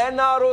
NRO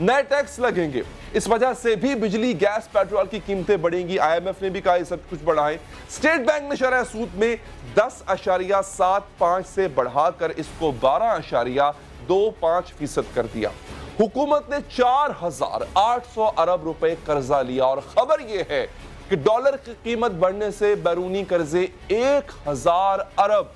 نئے tax لگیں گے. اس وجہ سے بھی بجلی, گیس, پیٹرول کی قیمتیں بڑھیں گی. آئی ایم ایف نے بھی کہا یہ سب کچھ بڑھائیں. اسٹیٹ بینک نے شرح سود میں 10.75 سے بڑھا کر اس کو 12.25% کر دیا. حکومت نے 4,800 ارب روپے قرضہ لیا, اور خبر یہ ہے کہ ڈالر کی قیمت بڑھنے سے بیرونی قرضے 1,000 ارب,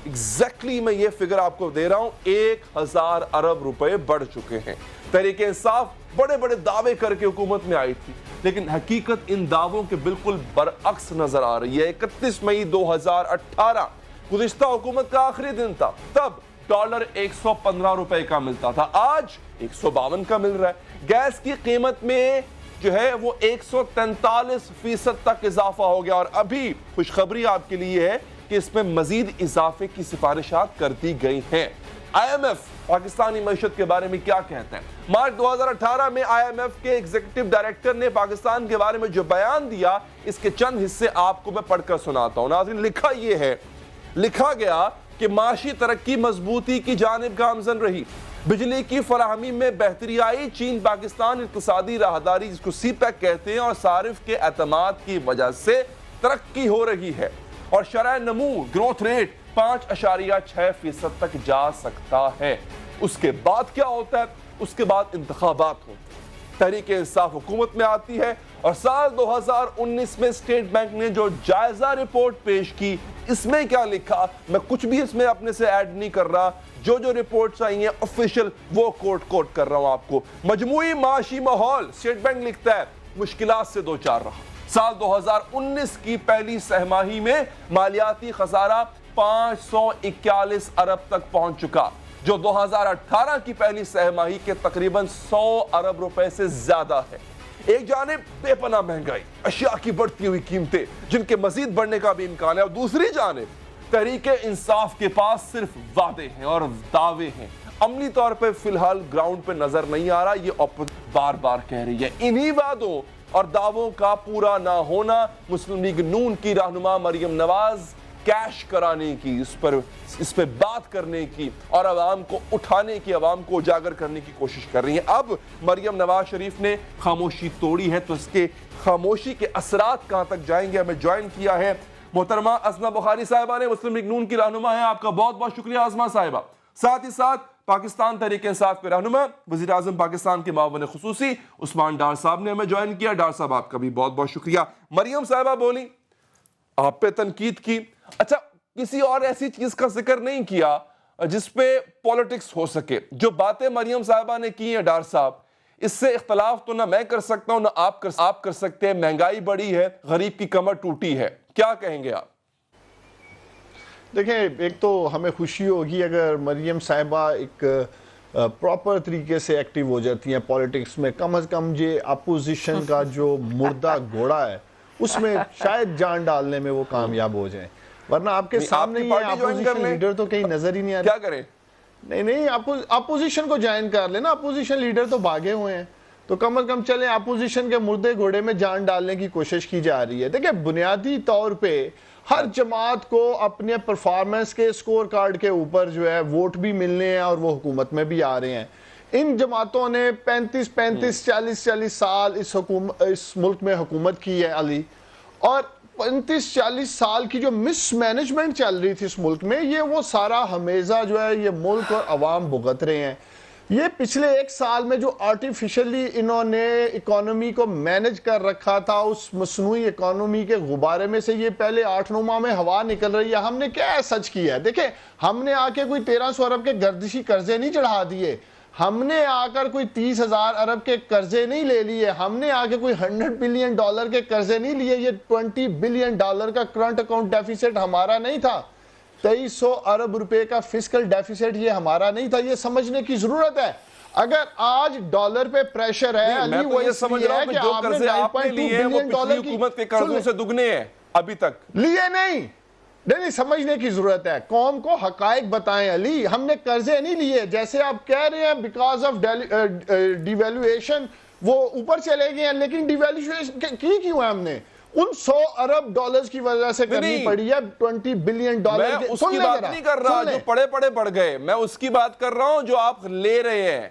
ایگزیکٹلی میں یہ فگر آپ کو دے رہا ہوں, 1,000 ارب روپے بڑھ چکے ہیں. تحریک انصاف بڑے بڑے دعوے کر کے حکومت میں آئی تھی, لیکن حقیقت ان دعووں کے بالکل برعکس نظر آ رہی ہے. 31 مئی 2018 گزشتہ حکومت کا آخری دن تھا, تب ڈالر 115 روپے کا ملتا تھا, آج 152 کا مل رہا ہے. گیس کی قیمت میں جو ہے وہ 143% تک اضافہ ہو گیا, اور ابھی خوشخبری آپ کے لیے ہے کہ اس میں مزید اضافے کی سفارشات کر دی گئی ہیں. آئی ایم ایف پاکستانی معیشت کے بارے میں کیا کہتا ہے؟ مارچ 2018 میں آئی ایم ایف کے ایگزیکٹو ڈائریکٹر نے پاکستان کے بارے میں جو بیان دیا, اس کے چند حصے آپ کو میں پڑھ کر سناتا ہوں. ناظرین, لکھا یہ ہے, لکھا گیا کہ معاشی ترقی مضبوطی کی جانب گامزن رہی, بجلی کی فراہمی میں بہتری آئی, چین پاکستان اقتصادی راہداری جس کو سی پیک کہتے ہیں اور صارف کے اعتماد کی وجہ سے ترقی ہو رہی ہے, اور شرح نمو گروتھ ریٹ 5.6% تک جا سکتا ہے. اس کے بعد کیا ہوتا ہے؟ اس کے بعد انتخابات ہوتے ہیں, تحریک انصاف حکومت میں آتی ہے, اور سال 2019 میں اسٹیٹ بینک نے جو جائزہ رپورٹ پیش کی, اس میں کیا لکھا, میں کچھ بھی اس میں اپنے سے ایڈ نہیں کر رہا, جو رپورٹس آئی ہیں آفیشل وہ کوٹ کر رہا ہوں آپ کو. مجموعی معاشی ماحول, اسٹیٹ بینک لکھتا ہے, مشکلات سے دوچار رہا. سال 2019 کی پہلی سہ ماہی میں مالیاتی خسارہ 541 ارب تک پہنچ چکا, جو 2018 کی پہلی سہ ماہی کے تقریباً 100 ارب روپے سے زیادہ ہے. ایک جانب بے پناہ مہنگائی, اشیاء کی بڑھتی ہوئی قیمتیں جن کے مزید بڑھنے کا بھی امکان ہے, اور دوسری جانب تحریک انصاف کے پاس صرف وعدے ہیں اور دعوے ہیں, عملی طور پہ فی الحال گراؤنڈ پہ نظر نہیں آ رہا. یہ بار بار کہہ رہی ہے. انہی وعدوں اور دعووں کا پورا نہ ہونا مسلم لیگ نون کی رہنما مریم نواز کیش کرانے کی, اس پہ بات کرنے کی اور عوام کو اٹھانے کی, عوام کو اجاگر کرنے کی کوشش کر رہی ہیں. اب مریم نواز شریف نے خاموشی توڑی ہے, تو اس کے خاموشی کے اثرات کہاں تک جائیں گے. ہمیں جوائن کیا ہے محترمہ عظمہ بخاری صاحبہ نے, مسلم لیگ نون کی رہنما ہیں. آپ کا بہت بہت شکریہ عظمہ صاحبہ. ساتھ ہی ساتھ پاکستان تحریک انصاف کے رہنما وزیر اعظم پاکستان کے معاون خصوصی عثمان ڈار صاحب نے ہمیں جوائن کیا. ڈار صاحب آپ کا بھی بہت بہت شکریہ. مریم صاحبہ بولی, آپ پہ تنقید کی, اچھا کسی اور ایسی چیز کا ذکر نہیں کیا جس پہ پولیٹکس ہو سکے. جو باتیں مریم صاحبہ نے کی ہیں ڈار صاحب, اس سے اختلاف تو نہ میں کر سکتا ہوں نہ آپ کر سکتے ہیں. مہنگائی بڑی ہے, غریب کی کمر ٹوٹی ہے, کیا کہیں گے آپ؟ دیکھیں, ایک تو ہمیں خوشی ہوگی اگر مریم صاحبہ ایک پراپر طریقے سے ایکٹیو ہو جاتی ہیں پولیٹکس میں. کم از کم یہ اپوزیشن کا جو مردہ گھوڑا ہے اس میں شاید جان ڈالنے میں وہ کامیاب ہو جائیں, ورنہ آپ کے سامنے یہ اپوزیشن لیڈر تو کہیں نظر ہی نہیں آ رہا. کیا کریں؟ نہیں, اپوزیشن کو جوائن کر لینا. اپوزیشن لیڈر تو بھاگے ہوئے ہیں, تو کم از کم چلیں اپوزیشن کے مردے گھوڑے میں جان ڈالنے کی کوشش کی جا رہی ہے. دیکھیں, بنیادی طور پہ ہر جماعت کو اپنے پرفارمنس کے سکور کارڈ کے اوپر جو ہے ووٹ بھی ملنے ہیں, اور وہ حکومت میں بھی آ رہے ہیں. ان جماعتوں نے 40 سال اس ملک میں حکومت کی ہے علی, اور 40 سال کی جو مس مینجمنٹ چل رہی تھی اس ملک میں, یہ وہ سارا ہمیزہ جو ہے یہ ملک اور عوام بھگت رہے ہیں. یہ پچھلے ایک سال میں جو آرٹیفیشلی انہوں نے اکانومی کو مینج کر رکھا تھا, اس مصنوعی اکانومی کے غبارے میں سے یہ پہلے 8-9 ماہ میں ہوا نکل رہی ہے. ہم نے کیا سچ کیا ہے؟ دیکھیں, ہم نے آ کے کوئی 1300 ارب کے گردشی قرضے نہیں چڑھا دیے, ہم نے آ کر کوئی 30,000 ارب کے قرضے نہیں لے لیے, ہم نے آ کے کوئی $100 بلین کے قرضے نہیں لیے. یہ $20 بلین کا کرنٹ اکاؤنٹ ڈیفیسٹ ہمارا نہیں تھا, 2300 ارب روپے کا فسکل ڈیفیسٹ یہ ہمارا نہیں تھا. یہ سمجھنے کی ضرورت ہے. اگر آج ڈالر پہ پریشر ہے علی, وہ اس لیے ہے کہ آپ نے $9.2 بلین حکومت کے قرضوں سے دگنے ہیں, ابھی تک لیے نہیں. سمجھنے کی ضرورت ہے. قوم کو حقائق بتائیں علی, ہم نے قرضے نہیں لیے. جیسے آپ کہہ رہے ہیں بیکاز آف ڈیویلویشن وہ اوپر چلے گئے ہیں, لیکن ڈیویلویشن کی کیوں ہے ہم نے؟ ان 100 ارب ڈالرز کی وجہ سے کرنی پڑی ہے. $20 بلین. میں اس کی بات نہیں کر رہا جو پڑے بڑھ گئے, میں اس کی بات کر رہا ہوں جو آپ لے رہے ہیں.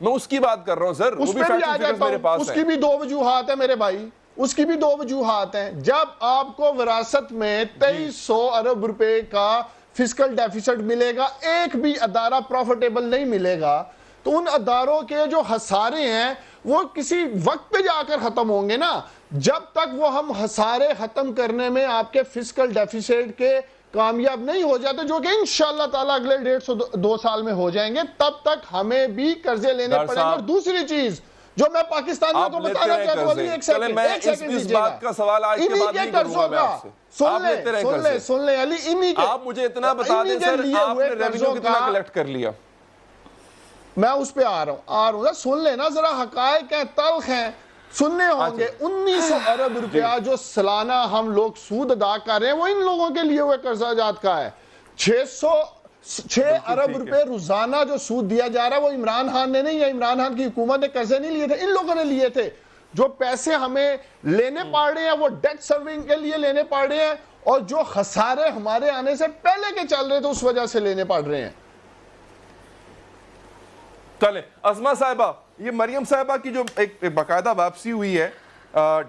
میں اس کی بات کر رہا ہوں سر, اس پہ بھی آ جاتا ہوں. اس کی بھی دو وجوہات ہیں میرے بھائی, اس کی بھی دو وجوہات ہیں. جب آپ کو وراثت میں 2300 ارب روپے کا فسکل ڈیفیسٹ ملے گا, ایک بھی ادارہ پروفیٹیبل نہیں ملے گا, تو ان اداروں کے جو خسارے ہیں وہ کسی وقت پہ جا کر ختم ہوں گے نا. جب تک وہ ہم خسارے ختم کرنے میں آپ کے فسکل ڈیفیسٹ کے کامیاب نہیں ہو جاتے, جو کہ انشاءاللہ تعالیٰ اگلے 1.5-2 سال میں ہو جائیں گے, تب تک ہمیں بھی قرضے لینے پڑیں گے. اور دوسری چیز جو میں پاکستانیوں کو بتانا چاہتا ہوں, ابھی ایک سیکنڈ اس بات کا سوال آج کے بعد نہیں کروں گا میں آپ سے. سن لیں علی, انہی کے آپ مجھے اتنا بتا دیں سر, آپ نے ریونیو کتنا کلیکٹ کر لیا؟ میں اس پہ آ رہا ہوں, سن لیں نا ذرا, حقائق ہیں, تلخ ہیں, سننے ہوں گے. 1900 ارب روپیہ جو سالانہ ہم لوگ سود ادا کر رہے ہیں وہ ان لوگوں کے لیے ہوئے قرضہ جات کا ہے. 6 ارب روپے روزانہ جو سود دیا جا رہا ہے وہ عمران خان نے نہیں, یا عمران خان کی حکومت نے قرضے نہیں لیے تھے, ان لوگوں نے لیے تھے. جو پیسے ہمیں لینے پڑ رہے ہیں وہ ڈیٹ سرونگ کے لیے لینے پڑ رہے ہیں, اور جو خسارے ہمارے آنے سے پہلے کے چل رہے تھے اس وجہ سے لینے پڑ رہے ہیں. چلیں عظمہ صاحبہ, یہ مریم صاحبہ کی جو ایک باقاعدہ واپسی ہوئی ہے,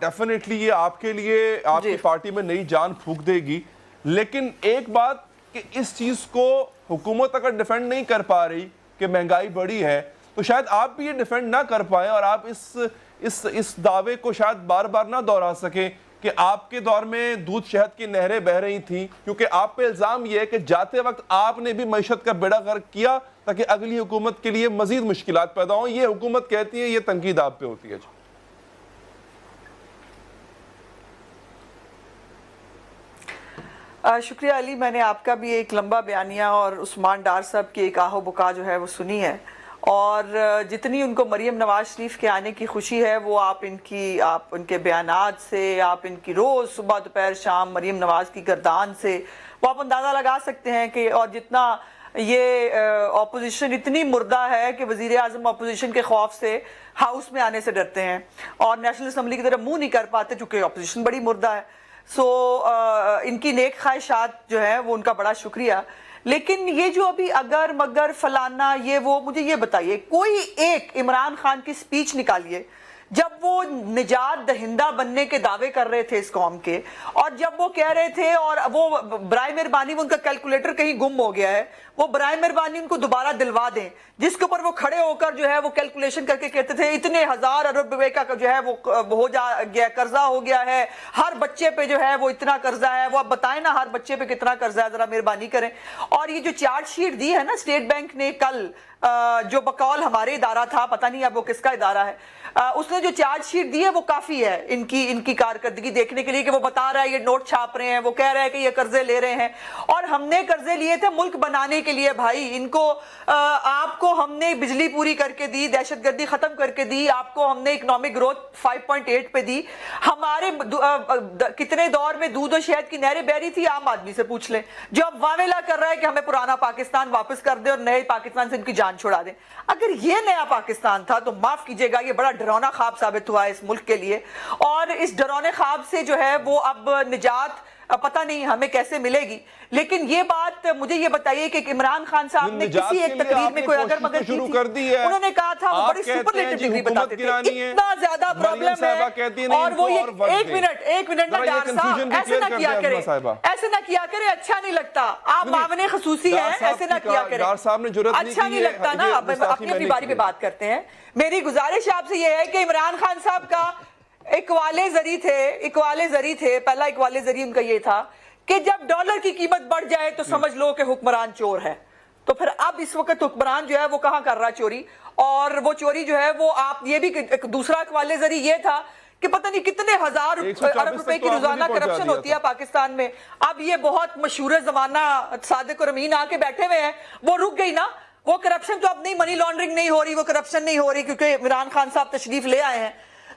ڈیفینیٹلی یہ آپ کے لیے, آپ کی پارٹی میں نئی جان پھونک دے گی. لیکن ایک بات کہ اس چیز کو حکومت اگر ڈیفینڈ نہیں کر پا رہی کہ مہنگائی بڑی ہے, تو شاید آپ بھی یہ ڈیفینڈ نہ کر پائیں, اور آپ اس دعوے کو شاید بار بار نہ دہرا سکیں کہ آپ کے دور میں دودھ شہد کی نہریں بہہ رہی تھیں, کیونکہ آپ پہ الزام یہ ہے کہ جاتے وقت آپ نے بھی معیشت کا بیڑا غرق کیا تاکہ اگلی حکومت کے لیے مزید مشکلات پیدا ہوں. یہ حکومت کہتی ہے, یہ تنقید آپ پہ ہوتی ہے. شکریہ علی, میں نے آپ کا بھی ایک لمبا بیانیہ اور عثمان ڈار صاحب کی ایک آہ و بکا جو ہے وہ سنی ہے, اور جتنی ان کو مریم نواز شریف کے آنے کی خوشی ہے وہ آپ ان کے بیانات سے, آپ ان کی روز صبح دوپہر شام مریم نواز کی گردان سے وہ آپ اندازہ لگا سکتے ہیں کہ, اور جتنا یہ اپوزیشن اتنی مردہ ہے کہ وزیر اعظم اپوزیشن کے خوف سے ہاؤس میں آنے سے ڈرتے ہیں اور نیشنل اسمبلی کی طرف منہ نہیں کر پاتے چونکہ اپوزیشن بڑی مردہ ہے. سو ان کی نیک خواہشات جو ہے وہ ان کا بڑا شکریہ. لیکن یہ جو ابھی اگر مگر فلانا یہ وہ, مجھے یہ بتائیے کوئی ایک عمران خان کی سپیچ نکالیے جب وہ نجات دہندہ بننے کے دعوے کر رہے تھے اس قوم کے, اور جب وہ کہہ رہے تھے, اور وہ برائے مہربانی ان کا کیلکولیٹر کہیں گم ہو گیا ہے, وہ برائے مہربانی ان کو دوبارہ دلوا دیں, جس کے اوپر وہ کھڑے ہو کر جو ہے وہ کیلکولیشن کر کے کہتے تھے اتنے 1000 ارب روپے کا جو ہے وہ ہو جا گیا, قرضہ ہو گیا ہے, ہر بچے پہ جو ہے وہ اتنا قرضہ ہے. وہ اب بتائیں نا ہر بچے پہ کتنا قرضہ ہے, ذرا مہربانی کریں. اور یہ جو چارٹ شیٹ دی ہے نا اسٹیٹ بینک نے کل, جو بقول ہمارے ادارہ تھا, پتہ نہیں اب وہ کس کا ادارہ ہے, اس نے جو چارج شیٹ دی ہے وہ کافی ہے ان کی کارکردگی دیکھنے کے لیے, کہ وہ بتا رہا ہے یہ نوٹ چھاپ رہے ہیں, وہ کہہ رہا ہے کہ یہ قرضے لے رہے ہیں, اور ہم نے قرضے لیے تھے ملک بنانے کے لیے. بھائی ان کو, آپ کو ہم نے بجلی پوری کر کے دی, دہشت گردی ختم کر کے دی, آپ کو ہم نے اکنامک گروتھ 5.8 پہ دی. ہمارے کتنے دور میں دودھ و شہد کی نہریں بہ رہی تھی, عام آدمی سے پوچھ لیں, جو اب واویلا کر رہا ہے کہ ہمیں پرانا پاکستان واپس کر دیں اور نئے پاکستان سے ان کی جان چھڑا دیں. اگر یہ نیا پاکستان تھا تو معاف کیجئے گا, یہ بڑا ڈراؤنا خواب ثابت ہوا ہے اس ملک کے لیے, اور اس ڈراؤنے خواب سے جو ہے وہ اب نجات پتہ نہیں ہمیں کیسے ملے گی. لیکن یہ بات مجھے یہ بتائیے کہ عمران خان صاحب نے کسی ایک تقریر میں کوئی اگر مگر کی تھی, انہوں نے کہا تھا وہ بڑی سپرلیٹو ڈگری بتاتے تھے, اتنا زیادہ پرابلم ہے, اور وہ ایک منٹ نا ڈار صاحب, ایسے نہ کیا کرے, ایسے نہ کیا کرے, اچھا نہیں لگتا, آپ معاون خصوصی ہیں, ایسے نہ کیا کرے, اچھا نہیں لگتا نا. اپنی باری پہ بات کرتے ہیں. میری گزارش آپ سے یہ ہے کہ عمران خان صاحب کا اقوال زری تھے, پہلا اقوال زری ان کا یہ تھا کہ جب ڈالر کی قیمت بڑھ جائے تو سمجھ لو کہ حکمران چور ہے. تو پھر اب اس وقت حکمران جو ہے وہ کہاں کر رہا چوری, اور وہ چوری جو ہے وہ آپ, یہ بھی ایک دوسرا اقوال زری یہ تھا کہ پتہ نہیں کتنے 1000 ارب روپے کی روزانہ کرپشن ہوتی ہے پاکستان میں. اب یہ بہت مشہور زمانہ صادق اور امین آ کے بیٹھے ہوئے ہیں, وہ رک گئی نا, وہ کرپشن تو اب نہیں, منی لانڈرنگ نہیں ہو رہی, وہ کرپشن نہیں ہو رہی کیونکہ عمران خان صاحب تشریف لے آئے ہیں.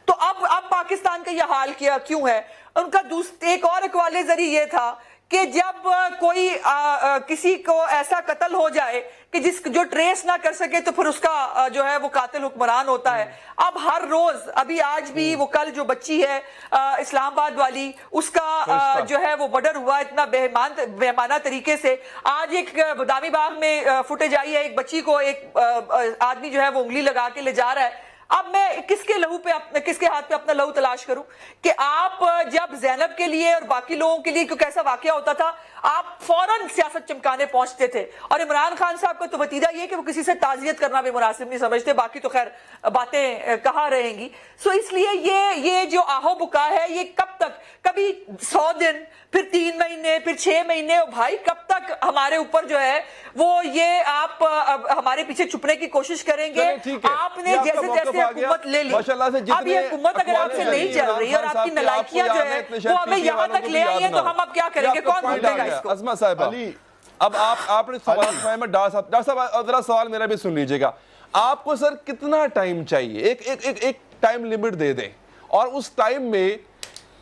تو اب پاکستان کا یہ حال کیا کیوں ہے. ان کا ایک اور اقوال زری یہ تھا کہ جب کوئی کسی کو ایسا قتل ہو جائے کہ جو ٹریس نہ کر سکے تو پھر اس کا جو ہے وہ قاتل حکمران ہوتا ہے. اب ہر روز ابھی آج بھی وہ کل جو بچی ہے اسلام آباد والی اس کا جو ہے وہ مرڈر ہوا اتنا بےمانہ طریقے سے. آج ایک بادامی باغ میں فوٹیج آئی ہے, ایک بچی کو ایک آدمی جو ہے وہ انگلی لگا کے لے جا رہا ہے. اب میں کس کے ہاتھ پہ اپنا لہو تلاش کروں کہ آپ جب زینب کے لیے اور باقی لوگوں کے لیے کیونکہ ایسا واقعہ ہوتا تھا آپ فوراً سیاست چمکانے پہنچتے تھے. اور عمران خان صاحب کا تو وتیرہ یہ کہ وہ کسی سے تعزیت کرنا بھی مناسب نہیں سمجھتے, باقی تو خیر باتیں کہاں رہیں گی. سو اس لیے یہ جو آہو بکا ہے یہ کب تک, کبھی 100 دن پھر 3 مہینے پھر 6 مہینے, بھائی کب تک ہمارے اوپر جو ہے وہ یہ آپ ہمارے پیچھے چھپنے کی کوشش کریں گے. آپ نے جیسے جیسے حکومت لے لی, اب یہ حکومت اگر آپ سے نہیں چل رہی اور آپ کی نلائکیاں جو ہے وہ ہمیں یہاں تک لے آئی ہیں تو ہم اب کیا کریں گے, کون بھولے گا اس کو. عظمہ صاحبہ اب آپ نے سوال اٹھایا, میں ڈاکٹر صاحب ذرا سوال میرا بھی سن لیجئے گا. آپ کو سر کتنا ٹائم چاہیے, ایک ٹائم لیمٹ دے دیں اور اس ٹائم میں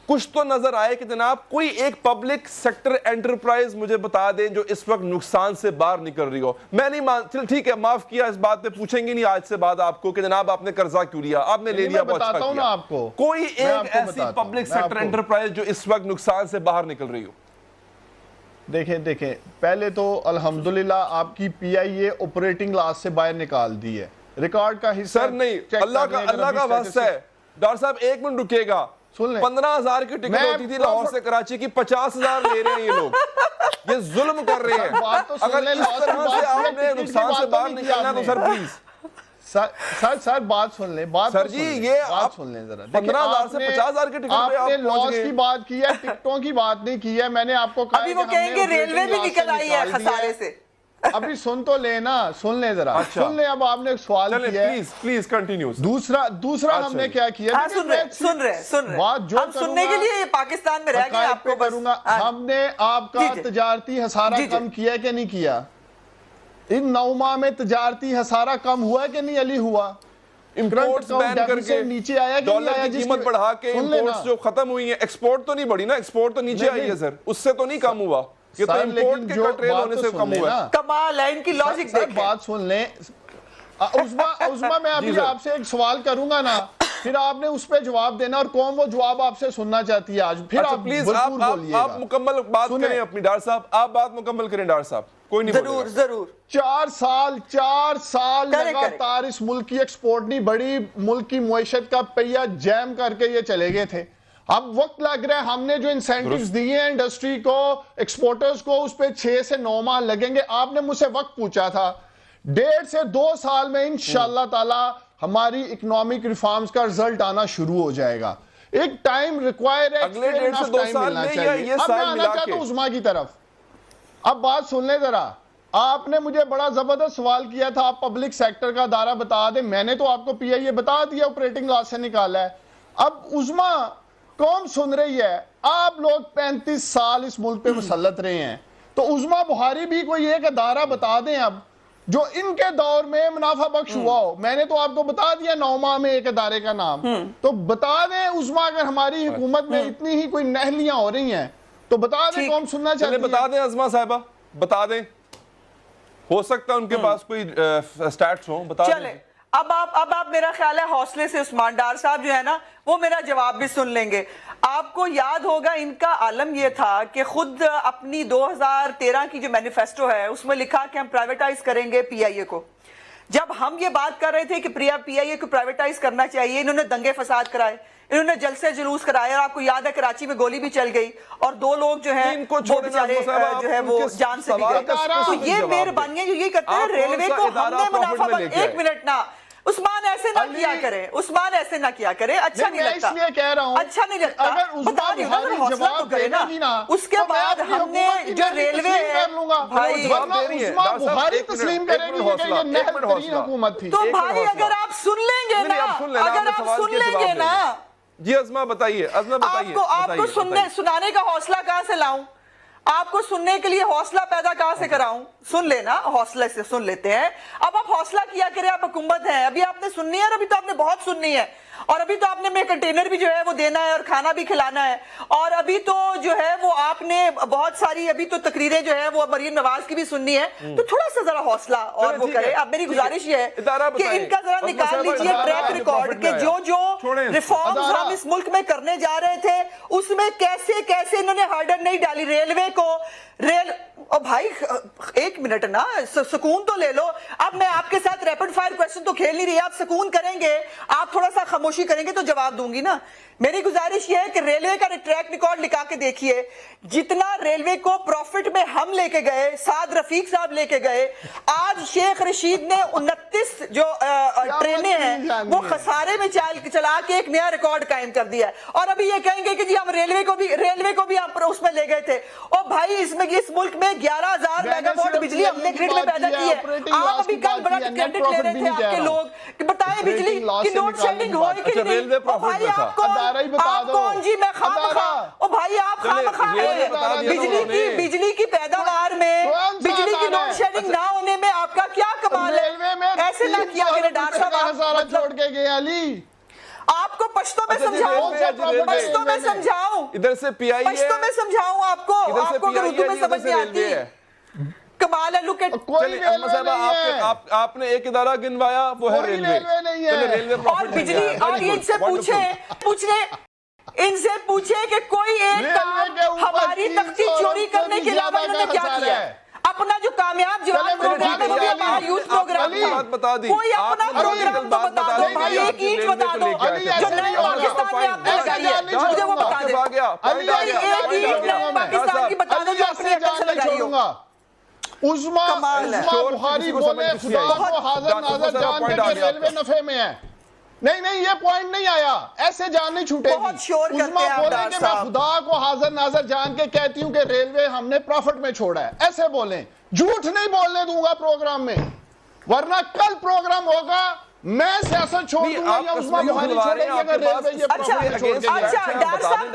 کچھ تو نظر آئے کہ جناب کوئی ایک پبلک سیکٹر انٹرپرائز مجھے بتا دیں جو اس وقت نقصان سے باہر نکل رہی ہو. میں نہیں چل ٹھیک ہے, معاف کیا, اس بات پہ پوچھیں گے نہیں آج سے بعد آپ کو کہ جناب آپ نے قرضہ کیوں لیا, آپ نے لے لیا بہت اچھا کیا. کوئی ایک ایسی پبلک سیکٹر انٹرپرائز جو اس وقت نقصان سے باہر نکل رہی ہو. دیکھیں پہلے تو الحمدللہ آپ کی پی آئی اے آپریٹنگ لاس سے باہر نکال دی ہے, ریکارڈ کا حصہ سر نہیں, اللہ کا واسطہ ہے ڈاکٹر صاحب, 1 منٹ رکیے گا. 15,000 کی ٹکٹ ہوتی تھی لاہور سے کراچی کی, 50,000 لے رہے ہیں یہ لوگ, یہ ظلم کر رہے ہیں. اگر اس طرح سے آپ نے نقصان سے باہر نکلنا تو سر پلیز سر بات سن لیں, سر جی یہ بات سن لیں ذرا. 15,000 سے 50,000 کی ٹکٹ پہ آپ نے آپ لاس پہنچ کی گئے. بات کی ہے, ٹکٹوں کی بات نہیں کی ہے. میں نے آپ کو کہا ابھی وہ کہیں گے ریلوے بھی نکل آئی ہے خسارے سے. ابھی سن تو لیں نا, سن لیں ذرا, سن لیں. اب آپ نے ایک سوال کیا ہے, پلیز کنٹینیو. دوسرا ہم نے کیا کیا, سن رہے بات جو ہم سننے کے لیے پاکستان میں رہ گئے, آپ کو کروں گا. ہم نے آپ کا تجارتی خسارہ کم کیا ہے کہ نہیں کیا؟ ان 9 ماہ میں تجارتی خسارہ کم ہوا ہے کہ نہیں علی ہوا؟ امپورٹس بین کر کے نیچے آیا کہ ڈالر کی قیمت بڑھا کے امپورٹس جو ختم ہوئی ہیں, ایکسپورٹ تو نہیں بڑھی نا, ایکسپورٹ تو نیچے آئی ہے سر, اس سے تو نہیں کم ہوا, یہ تو امپورٹ کے کنٹرول ہونے سے کم ہوا ہے. کمال ہے ان کی لاجک دیکھیں. بات سن لیں عظمہ, میں ابھی آپ سے ایک سوال کروں گا نا, پھر آپ نے اس پہ جواب دینا اور قوم وہ جواب آپ سے سننا چاہتی ہے آج. پھر آپ پلیز آپ مکمل بات کریں اپنی, ڈاکٹر صاحب آپ بات مکمل کریں ڈاکٹر صاحب, کوئی نہیں بولے گا. ضرور 4 سال لگاتار اس ملک کی ایکسپورٹ نہیں بڑی, ملک کی معیشت کا پہیہ جیم کر کے یہ چلے گئے تھے. اب وقت لگ رہا ہے, ہم نے جو انسینٹیوز دیے ہیں انڈسٹری کو, ایکسپورٹرز کو, اس پہ 6 سے 9 ماہ لگیں گے. آپ نے مجھ سے وقت پوچھا تھا, 1.5 سے 2 سال میں انشاءاللہ تعالی ہماری اکنامک ریفارمز کا رزلٹ آنا شروع ہو جائے گا. ایک ٹائم ریکوائر ہے, اگلے 1.5 سے 2 سال میں یہ اب میں آنا چاہتا ہوں عظمہ کی طرف. اب بات سن لیں ذرا, آپ نے مجھے بڑا زبردست سوال کیا تھا, آپ پبلک سیکٹر کا ادارہ بتا دیں. میں نے تو آپ کو پی آئی اے بتا دیا, آپریٹنگ لاس سے نکالا ہے. اب عظمہ قوم سن رہی ہے, آپ لوگ 35 سال اس ملک پہ مسلط رہے ہیں, تو عظمہ بخاری بھی کوئی ایک ادارہ بتا دیں اب جو ان کے دور میں منافع بخش ہوا ہو. میں نے تو آپ کو بتا دیا 9 ماہ میں ایک ادارے کا نام, تو بتا دیں عظمہ, اگر ہماری حکومت میں اتنی ہی کوئی نہلیاں ہو رہی ہیں تو بتا دیں, قوم سننا چاہتی ہے. بتا دیں عظمہ صاحبہ, بتا دیں, ہو سکتا ہے ان کے پاس کوئی سٹیٹس ہوں, بتا دیں. اب آپ میرا خیال ہے حوصلے سے عثمان ڈار صاحب جو ہے نا وہ میرا جواب بھی سن لیں گے. آپ کو یاد ہوگا ان کا عالم یہ تھا کہ خود اپنی 2013 کی جو مینیفیسٹو ہے اس میں لکھا کہ ہم پرائیویٹائز کریں گے پی آئی اے کو. جب ہم یہ بات کر رہے تھے کہ پی آئی اے کو پرائیویٹائز کرنا چاہیے, انہوں نے دنگے فساد کرائے, انہوں نے جلسے جلوس کرائے, اور آپ کو یاد ہے کراچی میں گولی بھی چل گئی اور 2 لوگ جو ہیں وہ بیچارے جو ہے وہ جان سے بھی گئے. تو یہ مہربانیاں جو یہ کرتے ہیں ریلوے کو ہم نے منافع, 1 منٹ نا عثمان ایسے نہ کیا کرے, عثمان ایسے نہ کیا کرے, اچھا نہیں لگتا, اس لیے کہہ رہا ہوں, اچھا نہیں لگتا, بتا رہی ہوں نا, حوصلہ تو کرے نا. اس کے بعد ہم نے جو ریلوے ہے بھائی, بخاری تسلیم کرے گی کہ یہ نہل ترین حکومت تھی. تو بھائی اگر آپ سن لیں گے نا, اگر آپ سن لیں گے نا. جی عظمہ بتائیے, عظمہ بتائیے. آپ کو سنانے کا حوصلہ کہاں سے لاؤں, آپ کو سننے کے لیے حوصلہ پیدا کہاں سے کراؤں؟ سن لینا, حوصلے سے سن لیتے ہیں. اب آپ حوصلہ کیا کریں, آپ حکومت ہیں, ابھی آپ نے سننی ہے اور ابھی تو آپ نے بہت سننی ہے. اور ابھی تو آپ نے ہمیں کنٹینر بھی جو ہے وہ دینا ہے اور کھانا بھی کھلانا ہے, اور ابھی تو جو ہے وہ آپ نے بہت ساری ابھی تو تقریریں جو ہے وہ مریم نواز کی بھی سننی ہے, تو تھوڑا سا ذرا حوصلہ اور وہ کرے. اب میری گزارش یہ ہے کہ ان کا ذرا نکال لیجئے ٹریک ریکارڈ کہ جو ریفارمز ہم اس ملک میں کرنے جا رہے تھے اس میں کیسے کیسے انہوں نے ہارڈر نہیں ڈالی. ریلوے کو او بھائی ایک منٹ نا, سکون تو لے لو. اب میں آپ کے ساتھ ریپڈ فائر کویسچن تو کھیل نہیں رہی, آپ سکون کریں گے, آپ تھوڑا سا خاموشی کریں گے تو جواب دوں گی نا. میری گزارش یہ ہے کہ ریلوے کا ٹریک ریکارڈ لکھا کے دیکھیے, جتنا ریلوے کو پروفٹ میں ہم لے کے گئے, سعد رفیق صاحب لے کے گئے, آج شیخ رشید نے 29 جو ٹرینیں ہیں وہ خسارے میں چلا کے ایک نیا ریکارڈ قائم کر دیا ہے, اور ابھی یہ کہیں گے کہ جی ہم ریلوے کو بھی ہم اس میں لے گئے تھے. اور بھائی اس ملک میں 11,000 میگا واٹ بجلی ہم نے گرڈ میں پیدا کی ہے. آپ ابھی کل بڑا کریڈٹ لے رہے تھے آپ کے لوگ کہ بتائیں بجلی کی لوڈ شیڈنگ ہوئی کہ نہیں. بھائی آپ کون جی, میں خواہ او بھائی آپ خواہ بجلی کی پیداوار میں بجلی کی لوڈ شیڈنگ نہ ہونے میں آپ کا کیا کمال ہے. ایسے نہ کیا کرے ڈاکٹر صاحب, چھوڑ کے گئے علی. آپ کو پشتوں میں سمجھاؤں, ادھر سے پی آئی پشتوں میں سمجھاؤں آپ کو اگر اردو میں سمجھ نہیں آتی. کمال ہے. لک ایٹ آپ نے ایک ادارہ گنوایا وہ ہے ریلوے. اور بجلی, اور ان سے پوچھیں کہ کوئی ایک کام ہماری تختی چوری کرنے کے علاوہ انہوں نے کیا کیا ہے. اپنا جو کامیاب جوان پروگرام ہے وہ بھی ہمارا یوتھ پروگرام تھا, کوئی اپنا پروگرام تو بتا دو بھائی, ایک اینٹ بتا دو جو نئے پاکستان میں آپ نے لگائی ہے, مجھے وہ بتا دیں. ایک اینٹ نئے پاکستان کی بتا دو جو اپنے عقل سے لگائی ہو. عظما بخاری بولے خدا کو حاضر ناظر جان کے ریلوے نفع میں ہے. نہیں یہ پوائنٹ نہیں آیا, ایسے جان نہیں چھوٹے گی. عظما بولیں کہ میں خدا کو حاضر ناظر جان کے کہتی ہوں کہ ریلوے ہم نے پروفٹ میں چھوڑا ہے, ایسے بولیں. جھوٹ نہیں بولنے دوں گا پروگرام میں, ورنہ کل پروگرام ہوگا میں سیاست چھوڑ دوں گا یا عظما بخاری چھوڑیں گے اگر ریلوے یہ پروفٹ میں چھوڑ کے گیا. اچھا ڈار صاحب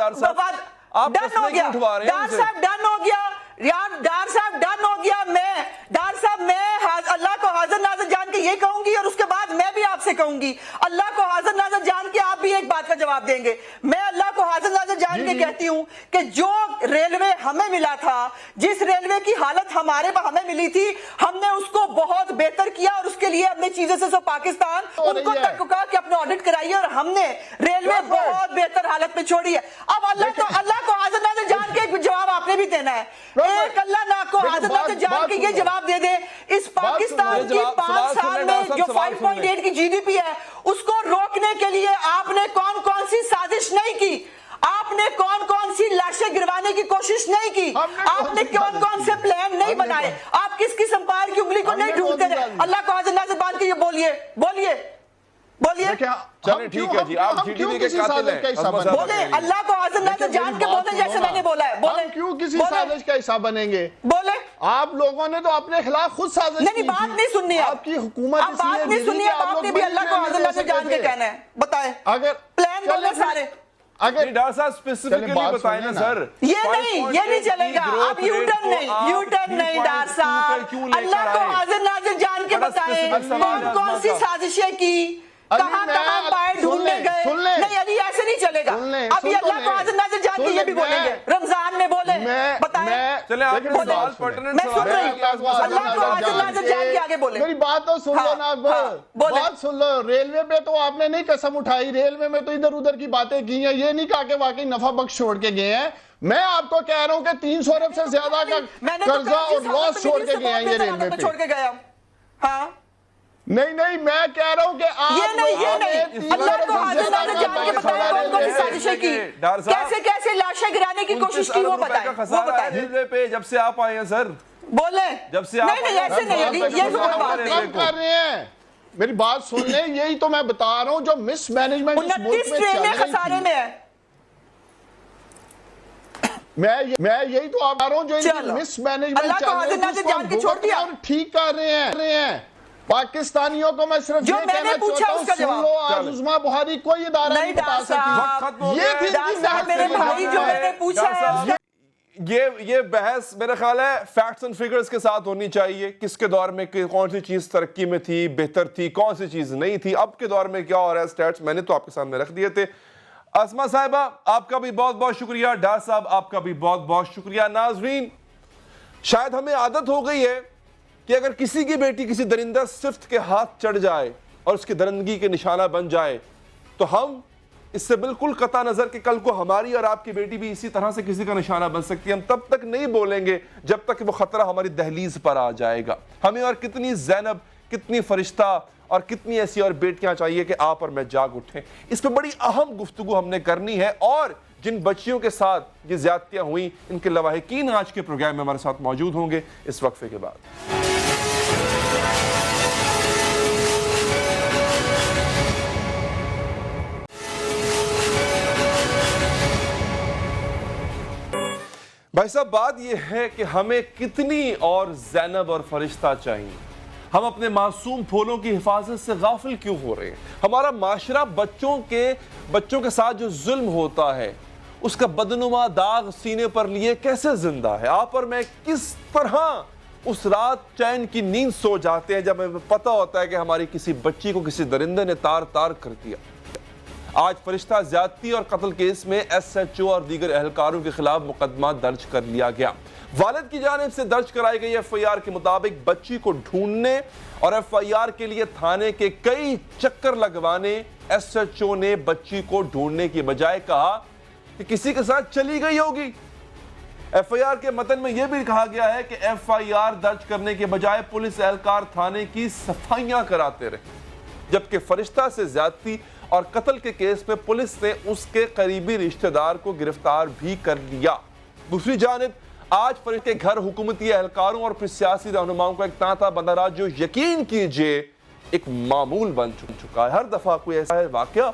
ڈن ہو گیا. میں اللہ کو حاضر ناظر جان کے یہ کہوں گی, اور اس کے بعد میں بھی آپ سے کہوں گی اللہ کو حاضر ناظر جان کے آپ بھی ایک بات کا جواب دیں گے. میں اللہ کو حاضر ناظر جان کے کہتی ہوں کہ جو ریلوے ہمیں ملا تھا, جس ریلوے کی حالت ہمیں ملی تھی, ہم نے اس کو بہت بہتر کیا, اور اس کے لیے ہم نے چیزیں سے پاکستان ان کو تک کہا کہ اپنا آڈٹ کرائیے, اور ہم نے ریلوے بہت بہتر حالت میں چھوڑی ہے. اب اللہ کو حاضر ناظر جان کے ایک جواب آپ نے بھی دینا ہے. ایک اللہ کو حاضر ناظر جان کے یہ جواب دے دے, اس پاکستان کی 5 سال میں جو 5.8 کی جی ڈی پی ہے اس کو روکنے کے لیے آپ نے کون سی سازش نہیں کی, آپ نے کون سی لاشیں گروانے کی کوشش نہیں کی, آپ نے کون سے پلان نہیں بنائے, آپ کس امپائر کی انگلی کو نہیں ڈھونڈتے رہے. اللہ کو حاضر ناظر بان کے یہ بولیے چلیں ٹھیک ہے جی, آپ جی ڈی پی کے قاتل ہیں, بولے اللہ کو حاضر ناظر جان کے بولے جیسے میں نے بولا ہے. بولے کیوں کسی سازش کا حصہ بنیں گے؟ بولے آپ لوگوں نے تو اپنے خلاف خود سازش کی. نہیں بات نہیں سننی ہے, آپ کی حکومت اب بات نہیں سننی ہے, آپ نے بھی اللہ کو حاضر ناظر جان کے کہنا ہے. بتائیں اگر پلان بولے سارے, اگر ڈاکٹر صاحب اسپیسیفکلی بتائیں نا سر, یہ نہیں چلے گا. اب یو ٹرن نہیں ڈاکٹر صاحب, اللہ کو حاضر ناظر جان کے بتائیں کون سی سازشیں کی, کہاں پائے ڈھونڈنے گئے. نہیں علی ایسے نہیں چلے گا. ابھی اللہ کو حاضر ناظر جان کے یہ بھی بولیں گے, رمضان میں بولے, بتائیں. چلیں آپ کے سوال پرٹننٹ میں سن رہی ہوں, اللہ کو حاضر ناظر جان کے آگے بولے. میری بات تو سن لو نا, بات سن لو. ریلوے پہ تو آپ نے نہیں قسم اٹھائی, ریلوے میں تو ادھر ادھر کی باتیں کی ہیں, یہ نہیں کہا کہ واقعی نفع بخش چھوڑ کے گئے ہیں. میں آپ کو کہہ رہا ہوں کہ 300 ارب سے زیادہ کا قرضہ اور لاس چھوڑ کے گئے ہیں یہ ریلوے پہ. چھوڑ کے گیا. ہاں نہیں میں کہہ رہا ہوں کہ آپ یہ نہیں اللہ کو حاضر ناظر جان کے بتائیں کون سی سازشیں کی, کیسے لاشیں گرانے کی کوشش کی, وہ بتائیں. ریلوے پہ جب سے آپ آئے ہیں سر, بولیں. جب سے آپ نہیں ایسے نہیں, یہ بات کم کر رہے ہیں. میری بات سن لیں, یہی تو میں بتا رہا ہوں جو مس مینجمنٹ اس ملک میں چل رہی تھی, خسارے میں ہے. میں یہی تو آپ بتا رہا ہوں جو ان کی مس مینجمنٹ چل رہی تھی اس کو ہم ٹھیک کر رہے ہیں. پاکستانیوں کو میں صرف یہ کہنا چاہتا ہوں, سن لو, آج عظما بخاری کوئی ادارہ نہیں بتا سکی. یہ تھی میرے بھائی جو میں نے پوچھا ہے یہ بحث میرا خیال ہے فیکٹس اینڈ فگرز کے ساتھ ہونی چاہیے. کس کے دور میں کون سی چیز ترقی میں تھی, بہتر تھی, کون سی چیز نہیں تھی, اب کے دور میں کیا ہو رہا ہے. سٹیٹس میں نے تو آپ کے سامنے رکھ دیے تھے. اسما صاحبہ آپ کا بھی بہت بہت شکریہ. ڈار صاحب آپ کا بھی بہت بہت شکریہ. ناظرین, شاید ہمیں عادت ہو گئی ہے کہ اگر کسی کی بیٹی کسی درندہ صفت کے ہاتھ چڑھ جائے اور اس کی درندگی کے نشانہ بن جائے تو ہم اس سے بالکل قطع نظر کہ کل کو ہماری اور آپ کی بیٹی بھی اسی طرح سے کسی کا نشانہ بن سکتی ہے, ہم تب تک نہیں بولیں گے جب تک کہ وہ خطرہ ہماری دہلیز پر آ جائے گا. ہمیں اور کتنی زینب, کتنی فرشتہ اور کتنی ایسی اور بیٹیاں چاہیے کہ آپ اور میں جاگ اٹھیں. اس پہ بڑی اہم گفتگو ہم نے کرنی ہے, اور جن بچیوں کے ساتھ یہ زیادتیاں ہوئیں ان کے لواحقین آج کے پروگرام میں ہمارے ساتھ موجود ہوں گے اس وقفے کے بعد. بھائی صاحب, بات یہ ہے کہ ہمیں کتنی اور زینب اور فرشتہ چاہیے. ہم اپنے معصوم پھولوں کی حفاظت سے غافل کیوں ہو رہے ہیں؟ ہمارا معاشرہ بچوں کے ساتھ جو ظلم ہوتا ہے اس کا بدنما داغ سینے پر لیے کیسے زندہ ہے؟ آپ اور میں کس طرح اس رات چین کی نیند سو جاتے ہیں جب ہمیں پتہ ہوتا ہے کہ ہماری کسی بچی کو کسی درندے نے تار تار کر دیا. آج فرشتہ زیادتی اور قتل کیس میں ایس ایچ او اور دیگر اہلکاروں کے خلاف مقدمہ درج کر لیا گیا. والد کی جانب سے درج کرائی گئی ایف آئی آر کے مطابق بچی کو ڈھونڈنے اور ایف آئی آر کے لیے تھانے کے کئی چکر لگوانے ایس ایچ او نے بچی کو ڈھونڈنے کی بجائے کہا کہ کسی کے ساتھ چلی گئی ہوگی. ایف آئی آر کے متن میں یہ بھی کہا گیا ہے کہ ایف آئی آر درج کرنے کے بجائے پولیس اہلکار تھانے کی صفائیاں کراتے رہے, جبکہ فرشتہ سے زیادتی اور قتل کے کیس میں پولیس نے اس کے قریبی رشتہ دار کو گرفتار بھی کر لیا. دوسری جانب آج فرشتہ کے گھر حکومتی اہلکاروں اور پھر سیاسی رہنماؤں کا ایک تانتا بندہ رہا جو یقین کیجئے ایک معمول بن چکا ہے. ہر دفعہ کوئی ایسا ہے واقعہ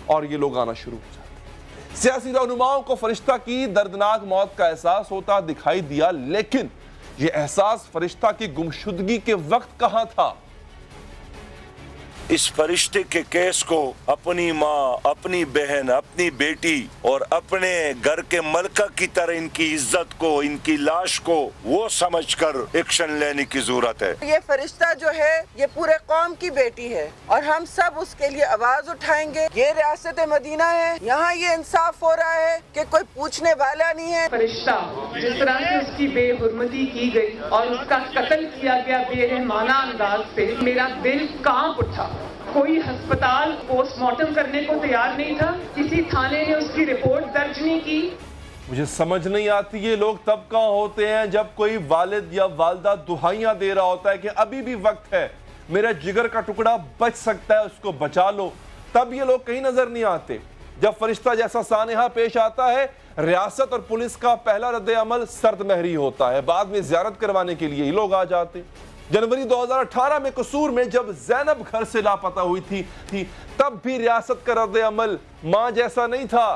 اور یہ لوگ آنا شروع ہو جاتے ہیں. سیاسی رہنماؤں کو فرشتہ کی دردناک موت کا احساس ہوتا دکھائی دیا, لیکن یہ احساس فرشتہ کی گمشدگی کے وقت کہاں تھا؟ اس فرشتے کے کیس کو اپنی ماں, اپنی بہن, اپنی بیٹی اور اپنے گھر کے ملکہ کی طرح ان کی عزت کو, ان کی لاش کو وہ سمجھ کر ایکشن لینے کی ضرورت ہے. یہ فرشتہ جو ہے یہ پورے قوم کی بیٹی ہے اور ہم سب اس کے لیے آواز اٹھائیں گے. یہ ریاست مدینہ ہے, یہاں یہ انصاف ہو رہا ہے کہ کوئی پوچھنے والا نہیں ہے. فرشتہ جس طرح سے اس کی بے حرمتی کی گئی اور اس کا قتل کیا گیا بے رحمانہ انداز سے, میرا دل کانپ اٹھا. کوئی ہسپتال پوسٹ مارٹم کرنے کو تیار نہیں تھا, کسی تھانے نے اس کی رپورٹ درج نہیں کی. مجھے سمجھ نہیں آتی یہ لوگ تب کہاں ہوتے ہیں جب کوئی والد یا والدہ دہائیاں دے رہا ہوتا ہے کہ ابھی بھی وقت ہے, میرا جگر کا ٹکڑا بچ سکتا ہے, اس کو بچا لو. تب یہ لوگ کہیں نظر نہیں آتے. جب فرشتہ جیسا سانحہ پیش آتا ہے, ریاست اور پولیس کا پہلا رد عمل سرد مہری ہوتا ہے, بعد میں زیارت کروانے کے لیے ہی لوگ آ جاتے. جنوری 2018 میں قصور میں جب زینب گھر سے لاپتہ ہوئی تھی تب بھی ریاست کا رد عمل ماں جیسا نہیں تھا.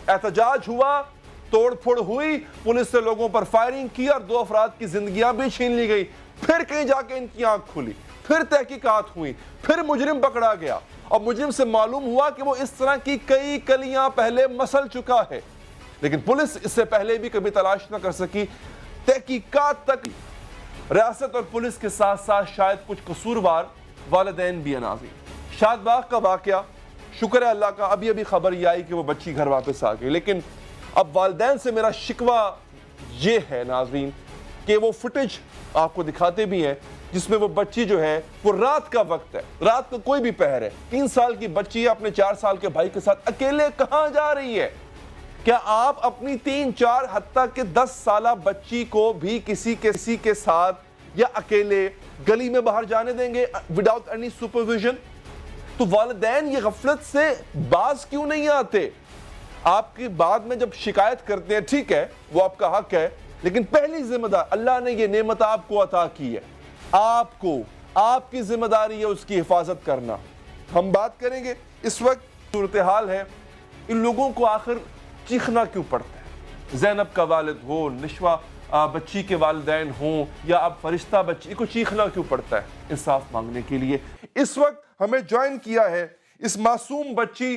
احتجاج ہوا, توڑ پھوڑ ہوئی, پولیس نے لوگوں پر فائرنگ کی اور 2 افراد کی زندگیاں بھی چھین لی گئی. پھر کہیں جا کے ان کی آنکھ کھلی, پھر تحقیقات ہوئی, پھر مجرم پکڑا گیا اور مجرم سے معلوم ہوا کہ وہ اس طرح کی کئی کلیاں پہلے مسل چکا ہے, لیکن پولیس اس سے پہلے بھی کبھی تلاش نہ کر سکی. تحقیقات تک ریاست اور پولیس کے ساتھ ساتھ شاید کچھ قصوروار والدین بھی ہیں. ناظرین, شاد باغ کا واقعہ, شکر ہے اللہ کا ابھی خبر یہ آئی کہ وہ بچی گھر واپس آ گئی, لیکن اب والدین سے میرا شکوہ یہ ہے ناظرین کہ وہ فوٹیج آپ کو دکھاتے بھی ہیں جس میں وہ بچی جو ہے وہ رات کا وقت ہے, رات کا کوئی بھی پہر ہے, 3 سال کی بچی اپنے 4 سال کے بھائی کے ساتھ اکیلے کہاں جا رہی ہے؟ کیا آپ اپنی 3-4 حتیٰ کہ 10 سالہ بچی کو بھی کسی کے ساتھ یا اکیلے گلی میں باہر جانے دیں گے وداؤٹ اینی سپرویژن؟ تو والدین یہ غفلت سے باز کیوں نہیں آتے؟ آپ کی بعد میں جب شکایت کرتے ہیں ٹھیک ہے وہ آپ کا حق ہے, لیکن پہلی ذمہ دار, اللہ نے یہ نعمت آپ کو عطا کی ہے, آپ کی ذمہ داری ہے اس کی حفاظت کرنا. ہم بات کریں گے اس وقت صورتحال ہے, ان لوگوں کو آخر چیخنا کیوں پڑتا ہے؟ زینب کا والد ہو, نشوہ بچی کے والدین ہوں یا اب فرشتہ بچی کو چیخنا کیوں پڑتا ہے انصاف مانگنے کے لیے؟ اس وقت ہمیں جوائن کیا ہے اس معصوم بچی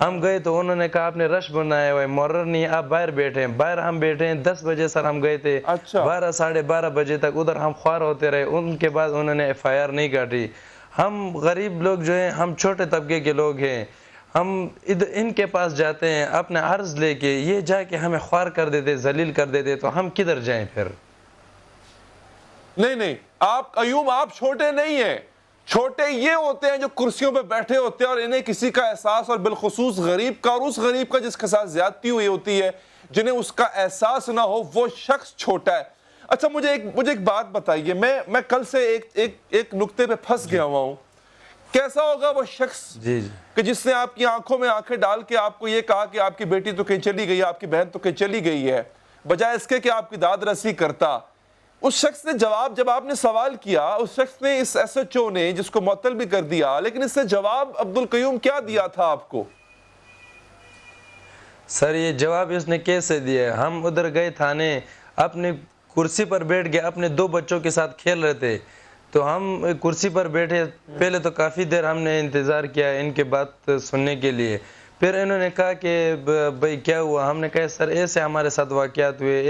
ہم گئے تو انہوں نے کہا آپ نے رش بنایا ہوا ہے، مورر نہیں ہے، آپ باہر بیٹھے ہیں. باہر ہم بیٹھے ہیں 10 بجے سر ہم گئے تھے، 12 ساڑھے 12 بجے تک ادھر ہم خوار ہوتے رہے. ان کے بعد انہوں نے FIR نہیں کاٹی. ہم غریب لوگ جو ہیں، ہم چھوٹے طبقے کے لوگ ہیں، ہم ان کے پاس جاتے ہیں اپنا عرض لے کے، یہ جا کے ہمیں خوار کر دیتے، ذلیل کر دیتے، تو ہم کدھر جائیں پھر؟ نہیں آپ قیوم، آپ چھوٹے نہیں ہیں. چھوٹے یہ ہوتے ہیں جو کرسیوں پہ بیٹھے ہوتے ہیں اور انہیں کسی کا احساس، اور بالخصوص غریب کا، اور اس غریب کا جس کے ساتھ زیادتی ہوئی ہوتی ہے، جنہیں اس کا احساس نہ ہو، وہ شخص چھوٹا ہے. اچھا مجھے ایک بات بتائیے، میں کل سے ایک نقطے پہ پھنس گیا ہوا ہوں. کیسا ہوگا وہ شخص کہ جس نے آپ کی آنکھوں میں آنکھیں ڈال کے آپ کو یہ کہا کہ آپ کی بیٹی تو کہیں چلی گئی ہے، آپ کی بہن تو کہیں چلی گئی ہے، بجائے اس کے کہ آپ کی داد رسی کرتا. اس شخص نے جواب، جب آپ نے سوال کیا، اس شخص نے، اس SHO نے، جس کو معطل بھی کر دیا، لیکن اس نے جواب عبدالقیوم کیا دیا تھا آپ کو؟ سر یہ جواب اس نے کیسے دیا؟ ہم ادھر گئے تھانے، اپنی کرسی پر بیٹھ گئے، اپنے 2 بچوں کے ساتھ کھیل رہے تھے، تو ہم کرسی پر بیٹھے. پہلے تو کافی دیر ہم نے انتظار کیا ان کے بات سننے کے لیے. پھر انہوں نے کہا کہ بھائی کیا ہوا؟ ہم نے کہا سر ایسے ہمارے ساتھ واقعات ہوئے،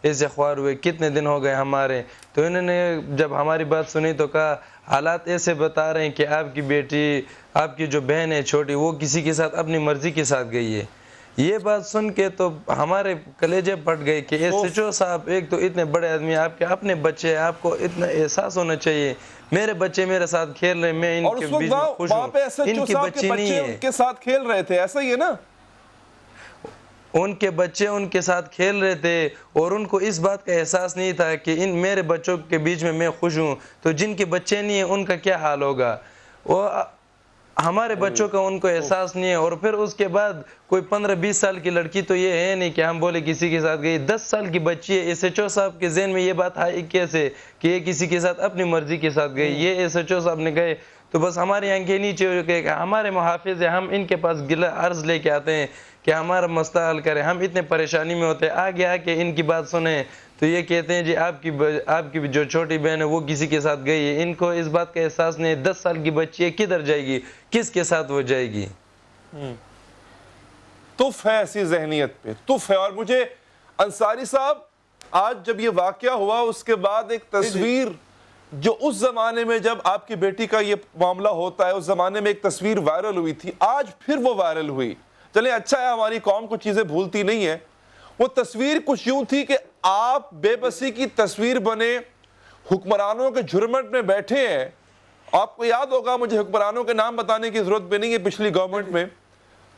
ایسے خوار ہوئے، کتنے دن ہو گئے ہمارے. تو انہوں نے جب ہماری بات سنی تو کہا حالات ایسے بتا رہے ہیں کہ آپ کی بیٹی، آپ کی جو بہن ہے چھوٹی، وہ کسی کے ساتھ اپنی مرضی کے ساتھ گئی ہے. یہ بات سن کے تو ہمارے کلیجے پھٹ گئے کہ SHO صاحب، ایک تو اتنے بڑے آدمی، آپ کے اپنے بچے ہیں، آپ کو اتنا احساس ہونا چاہیے. میرے بچے میرے ساتھ کھیل رہے ہیں، میں ان کے بیچ میں خوش ہوں. ان کی بچی نہیں ہے، ان کے ساتھ کھیل رہے تھے، ایسا ہی ہے نا؟ ان کے بچے ان کے ساتھ کھیل رہے تھے اور ان کو اس بات کا احساس نہیں تھا کہ ان میرے بچوں کے بیچ میں خوش ہوں. تو جن کے بچے نہیں ہیں ان کا کیا حال ہوگا؟ وہ ہمارے بچوں کا ان کو احساس نہیں ہے. اور پھر اس کے بعد کوئی 15-20 سال کی لڑکی تو یہ ہے نہیں کہ ہم بولے کسی کے ساتھ گئی. 10 سال کی بچی ہے. SHO صاحب کے ذہن میں یہ بات آئی کیسے کہ یہ کسی کے ساتھ اپنی مرضی کے ساتھ گئی؟ یہ SHO صاحب نے گئے تو بس ہماری آنکھیں نیچے ہو کہ ہمارے محافظ ہیں، ہم ان کے پاس گلہ عرض لے کے آتے ہیں کہ ہمارا مسئلہ حل کریں. ہم اتنے پریشانی میں ہوتے ہیں، آگے آ کے ان کی بات سنیں تو یہ کہتے ہیں جی آپ کی جو چھوٹی بہن ہے وہ کسی کے ساتھ گئی ہے. ان کو اس بات کا احساس نہیں ہے. 10 سال کی بچی ہے، کدھر جائے گی؟ کس کے ساتھ وہ جائے گی؟ تف ہے ایسی ذہنیت پہ، تف ہے. اور مجھے انصاری صاحب، آج جب یہ واقعہ ہوا اس کے بعد ایک تصویر جو اس زمانے میں جب آپ کی بیٹی کا یہ معاملہ ہوتا ہے، اس زمانے میں ایک تصویر وائرل ہوئی تھی، آج پھر وہ وائرل ہوئی. چلیں اچھا ہے، ہماری قوم کو چیزیں بھولتی نہیں ہے. وہ تصویر کچھ یوں تھی کہ آپ بے بسی کی تصویر بنے، حکمرانوں کے جھرمٹ میں بیٹھے ہیں. آپ کو یاد ہوگا، مجھے حکمرانوں کے نام بتانے کی ضرورت بھی نہیں ہے، پچھلی گورنمنٹ میں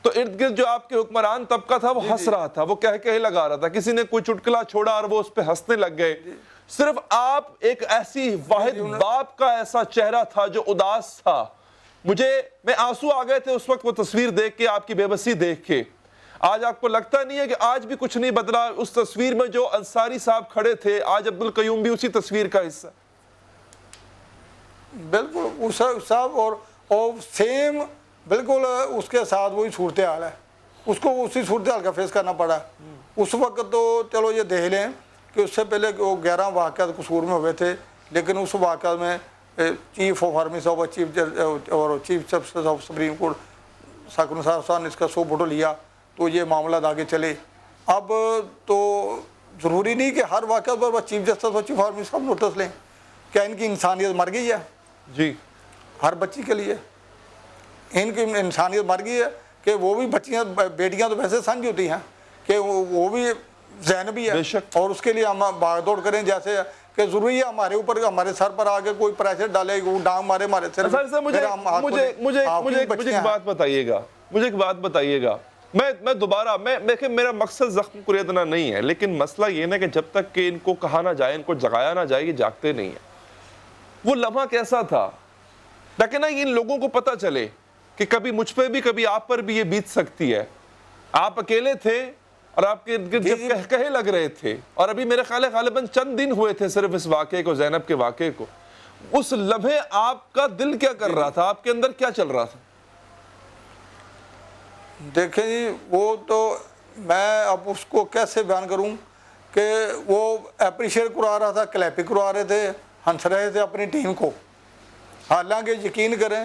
تو ارد گرد جو آپ کے حکمران طبقہ تھا وہ ہنس رہا تھا، وہ کہہ لگا رہا تھا. کسی نے کوئی چٹکلا چھوڑا اور وہ اس پہ ہنسنے لگ گئے. صرف آپ ایک ایسی واحد باپ کا ایسا چہرہ تھا جو اداس تھا. میں آنسو آ گئے تھے اس وقت وہ تصویر دیکھ کے، آپ کی بے بسی دیکھ کے. آج آپ کو لگتا نہیں ہے کہ آج بھی کچھ نہیں بدلا؟ اس تصویر میں جو انصاری صاحب کھڑے تھے، آج عبدالقیوم بھی اسی تصویر کا حصہ. بالکل صاحب، اور سیم بالکل اس کے ساتھ وہی صورتحال ہے. اس کو اسی صورتحال کا فیس کرنا پڑا. اس وقت تو چلو یہ دیکھ لیں کہ اس سے پہلے وہ 11 واقعات قصور میں ہوئے تھے، لیکن اس واقعہ میں چیف آف آرمی صاحب اور chief justice of supreme court ساکن صاحب نے اس کا 100 فوٹو لیا تو یہ معاملات آگے چلے. اب تو ضروری نہیں کہ ہر واقعہ پر چیف جسٹس اور چیف آرمی صاحب نوٹس لیں. کیا ان کی انسانیت مر گئی ہے؟ جی، ہر بچی کے لیے ان کی انسانیت مر گئی ہے کہ وہ بھی بچیاں، بیٹیاں تو ویسے سمجھ ہوتی ہیں کہ وہ بھی ذہن بھی ہے، اور اس کے لیے ہم بھاگ دوڑ کریں جیسے کہ ضروری ہے ہمارے اوپر، ہمارے سر پر آگے کوئی پریشر ڈالے، وہ ڈانگ مارے ہمارے سر. مجھے ایک بات بتائیے گا. میں دوبارہ دیکھیں، میرا مقصد زخم کریدنا نہیں ہے، لیکن مسئلہ یہ نا کہ جب تک کہ ان کو کہا نہ جائے، ان کو جگایا نہ جائے، یہ جاگتے نہیں ہیں. وہ لمحہ کیسا تھا لیکن ان لوگوں کو پتہ چلے کہ کبھی مجھ پہ بھی، کبھی آپ پر بھی یہ بیت سکتی ہے. آپ اکیلے تھے اور آپ کے کہے لگ رہے تھے، اور ابھی میرے خیال ہے غالباً چند دن ہوئے تھے صرف اس واقعے کو، زینب کے واقعے کو. اس لمحے آپ کا دل کیا کر رہا تھا؟ آپ کے اندر کیا چل رہا تھا؟ دیکھیں جی، وہ تو میں اب اس کو کیسے بیان کروں کہ وہ اپریشیٹ کروا رہا تھا، کلیپی کروا رہے تھے، ہنس رہے تھے اپنی ٹیم کو. حالانکہ یقین کریں